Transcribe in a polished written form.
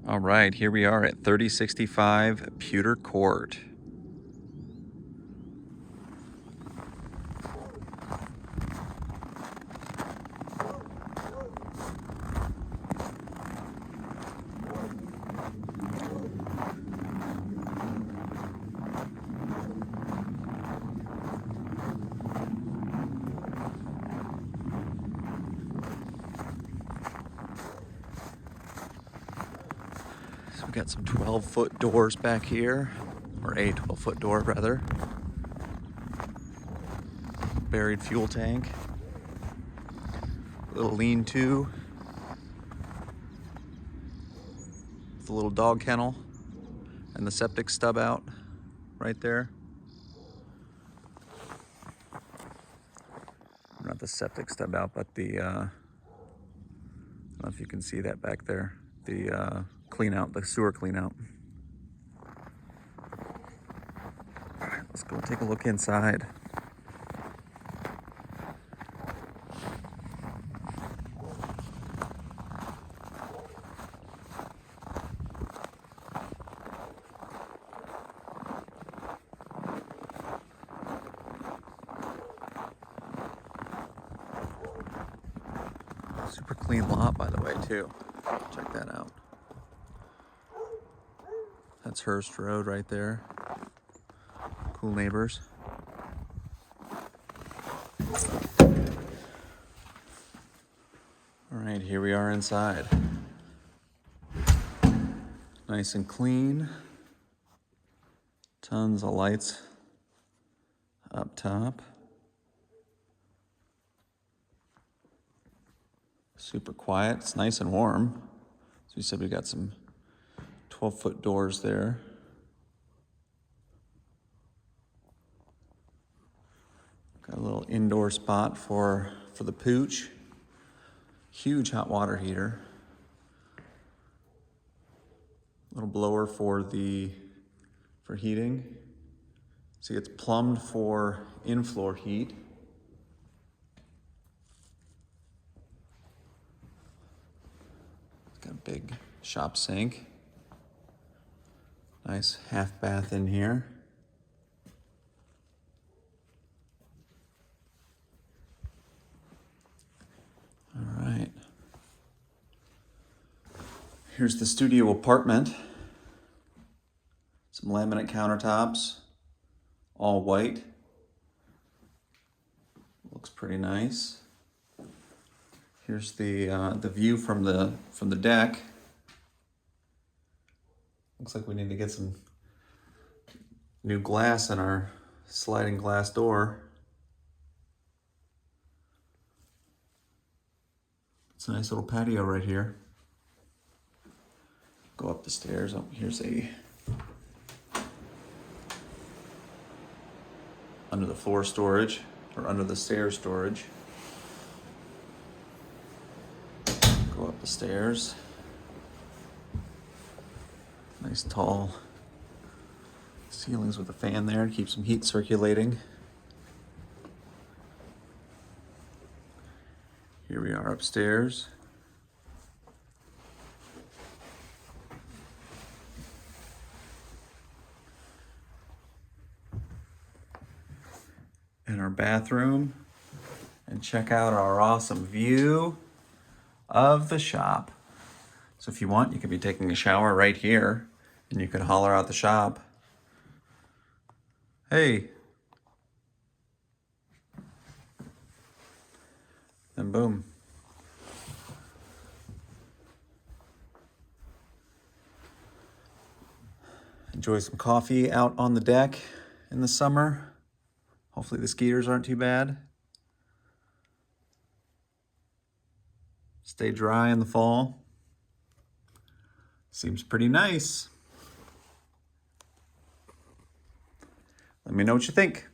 All right, here we are at 3065 Pewter Court. So we got some 12-foot doors back here, or a 12-foot door rather. Buried fuel tank. Little lean-to. With a little dog kennel. And the septic stub out right there. Not the septic stub out, but the, I don't know if you can see that back there. The clean out, the sewer clean out. All right, let's go take a look inside. Super clean lot, by the way, too. Check that out. That's Hurst Road right there. Cool neighbors. All right, here we are inside. Nice and clean. Tons of lights up top. Super quiet. It's nice and warm. So you said we got some 12-foot doors there. Got a little indoor spot for the pooch. Huge hot water heater. Little blower for heating. See, it's plumbed for in-floor heat. Got a big shop sink. Nice half bath in here. All right. Here's the studio apartment. Some laminate countertops, all white. Looks pretty nice. Here's the view from the deck. Looks like we need to get some new glass in our sliding glass door. It's a nice little patio right here. Go up the stairs. Oh, here's a under the floor storage, or under the stairs storage. Go up the stairs. Nice tall ceilings with a fan there to keep some heat circulating. Here we are upstairs. In our bathroom. And check out our awesome view of the shop. So if you want, you could be taking a shower right here and you could holler out the shop. Hey. And boom. Enjoy some coffee out on the deck in the summer. Hopefully the skeeters aren't too bad. Stay dry in the fall. Seems pretty nice. Let me know what you think.